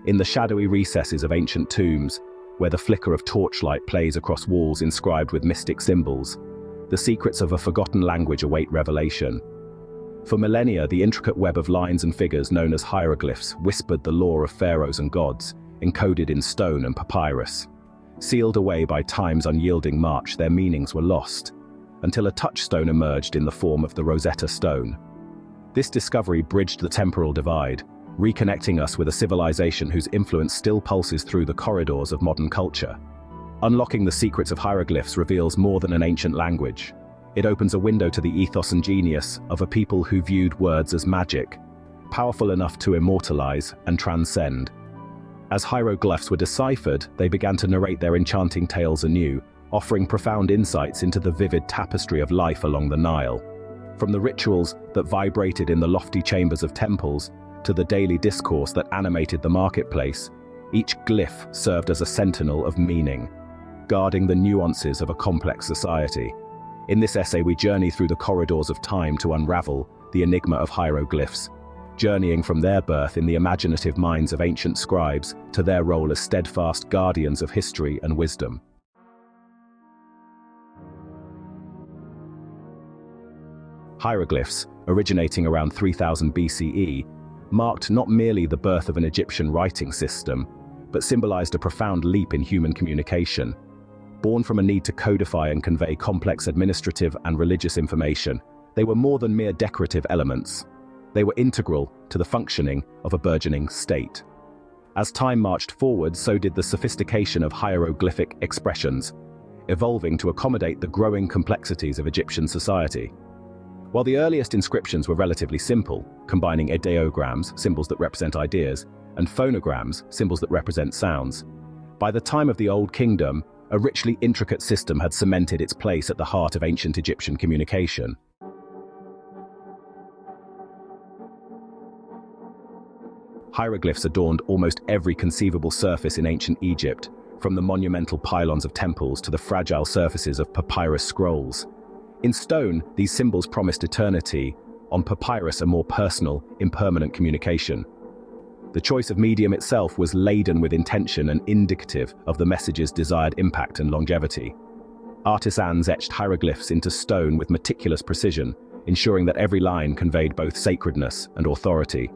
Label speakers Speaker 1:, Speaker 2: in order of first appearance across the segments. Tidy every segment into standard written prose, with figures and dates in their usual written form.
Speaker 1: In the shadowy recesses of ancient tombs, where the flicker of torchlight plays across walls inscribed with mystic symbols, the secrets of a forgotten language await revelation. For millennia, the intricate web of lines and figures known as hieroglyphs whispered the lore of pharaohs and gods, encoded in stone and papyrus. Sealed away by time's unyielding march, their meanings were lost, until a touchstone emerged in the form of the Rosetta Stone. This discovery bridged the temporal divide, reconnecting us with a civilization whose influence still pulses through the corridors of modern culture. Unlocking the secrets of hieroglyphs reveals more than an ancient language. It opens a window to the ethos and genius of a people who viewed words as magic, powerful enough to immortalize and transcend. As hieroglyphs were deciphered, they began to narrate their enchanting tales anew, offering profound insights into the vivid tapestry of life along the Nile. From the rituals that vibrated in the lofty chambers of temples to the daily discourse that animated the marketplace, each glyph served as a sentinel of meaning, guarding the nuances of a complex society. In this essay, we journey through the corridors of time to unravel the enigma of hieroglyphs, journeying from their birth in the imaginative minds of ancient scribes to their role as steadfast guardians of history and wisdom. Hieroglyphs, originating around 3000 BCE, marked not merely the birth of an Egyptian writing system, but symbolized a profound leap in human communication. Born from a need to codify and convey complex administrative and religious information, they were more than mere decorative elements. They were integral to the functioning of a burgeoning state. As time marched forward, so did the sophistication of hieroglyphic expressions, evolving to accommodate the growing complexities of Egyptian society. While the earliest inscriptions were relatively simple, combining ideograms, symbols that represent ideas, and phonograms, symbols that represent sounds, by the time of the Old Kingdom, a richly intricate system had cemented its place at the heart of ancient Egyptian communication. Hieroglyphs adorned almost every conceivable surface in ancient Egypt, from the monumental pylons of temples to the fragile surfaces of papyrus scrolls. In stone, these symbols promised eternity; on papyrus, a more personal, impermanent communication. The choice of medium itself was laden with intention and indicative of the message's desired impact and longevity. Artisans etched hieroglyphs into stone with meticulous precision, ensuring that every line conveyed both sacredness and authority.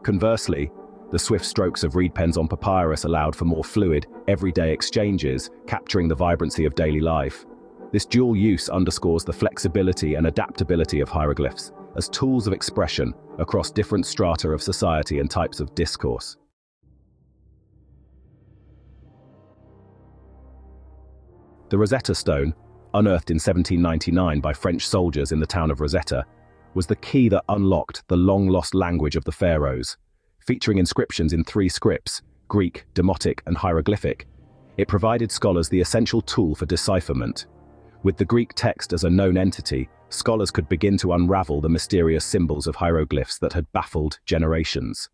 Speaker 1: Conversely, the swift strokes of reed pens on papyrus allowed for more fluid, everyday exchanges, capturing the vibrancy of daily life. This dual use underscores the flexibility and adaptability of hieroglyphs as tools of expression across different strata of society and types of discourse. The Rosetta Stone, unearthed in 1799 by French soldiers in the town of Rosetta, was the key that unlocked the long-lost language of the pharaohs. Featuring inscriptions in 3 scripts, Greek, Demotic, and hieroglyphic, it provided scholars the essential tool for decipherment. With the Greek text as a known entity, scholars could begin to unravel the mysterious symbols of hieroglyphs that had baffled generations.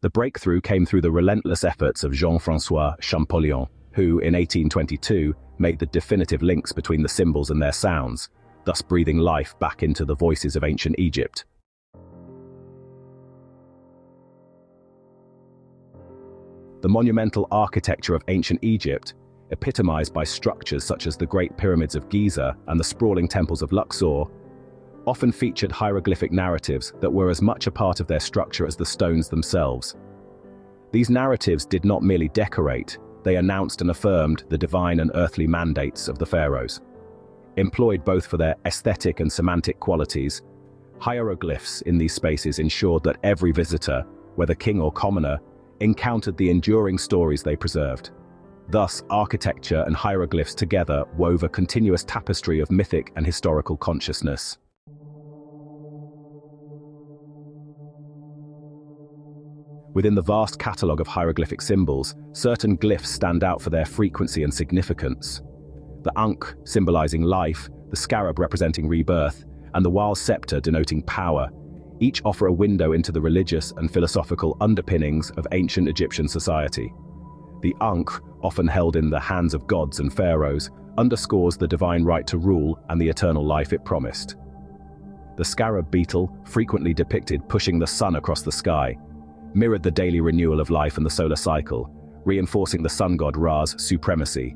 Speaker 1: The breakthrough came through the relentless efforts of Jean-François Champollion, who, in 1822, made the definitive links between the symbols and their sounds, thus breathing life back into the voices of ancient Egypt. The monumental architecture of ancient Egypt, epitomized by structures such as the Great Pyramids of Giza and the sprawling temples of Luxor, often featured hieroglyphic narratives that were as much a part of their structure as the stones themselves. These narratives did not merely decorate, they announced and affirmed the divine and earthly mandates of the pharaohs. Employed both for their aesthetic and semantic qualities, hieroglyphs in these spaces ensured that every visitor, whether king or commoner, encountered the enduring stories they preserved. Thus, architecture and hieroglyphs together wove a continuous tapestry of mythic and historical consciousness. Within the vast catalogue of hieroglyphic symbols, certain glyphs stand out for their frequency and significance. The Ankh, symbolizing life, the scarab representing rebirth, and the Wal scepter denoting power, each offer a window into the religious and philosophical underpinnings of ancient Egyptian society. The Ankh, often held in the hands of gods and pharaohs, underscores the divine right to rule and the eternal life it promised. The scarab beetle, frequently depicted pushing the sun across the sky, mirrored the daily renewal of life and the solar cycle, reinforcing the sun god Ra's supremacy.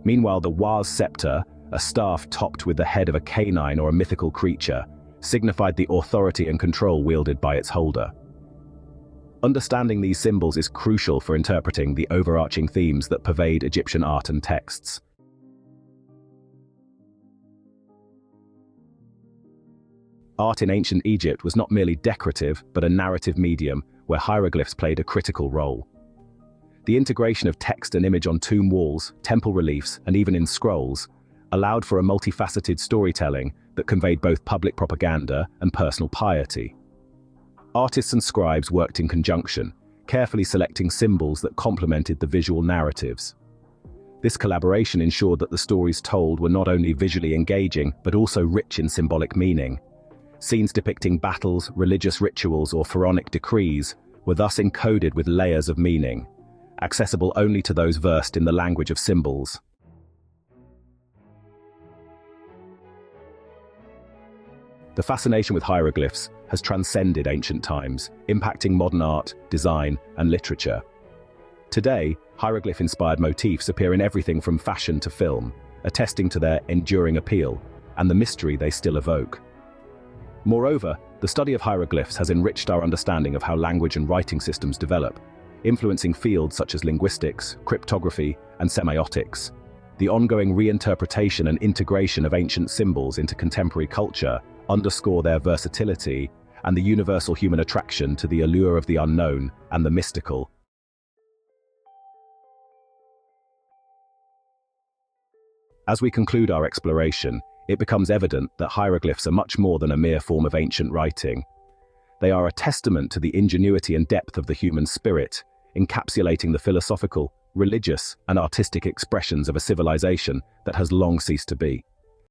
Speaker 1: Meanwhile, the Wa's scepter, a staff topped with the head of a canine or a mythical creature, signified the authority and control wielded by its holder. Understanding these symbols is crucial for interpreting the overarching themes that pervade Egyptian art and texts. Art in ancient Egypt was not merely decorative, but a narrative medium where hieroglyphs played a critical role. The integration of text and image on tomb walls, temple reliefs, and even in scrolls allowed for a multifaceted storytelling that conveyed both public propaganda and personal piety. Artists and scribes worked in conjunction, carefully selecting symbols that complemented the visual narratives. This collaboration ensured that the stories told were not only visually engaging, but also rich in symbolic meaning. Scenes depicting battles, religious rituals, or pharaonic decrees were thus encoded with layers of meaning, accessible only to those versed in the language of symbols. The fascination with hieroglyphs has transcended ancient times, impacting modern art, design, and literature. Today, hieroglyph-inspired motifs appear in everything from fashion to film, attesting to their enduring appeal and the mystery they still evoke. Moreover, the study of hieroglyphs has enriched our understanding of how language and writing systems develop, influencing fields such as linguistics, cryptography, and semiotics. The ongoing reinterpretation and integration of ancient symbols into contemporary culture underscore their versatility and the universal human attraction to the allure of the unknown and the mystical. As we conclude our exploration, it becomes evident that hieroglyphs are much more than a mere form of ancient writing. They are a testament to the ingenuity and depth of the human spirit, encapsulating the philosophical, religious, and artistic expressions of a civilization that has long ceased to be.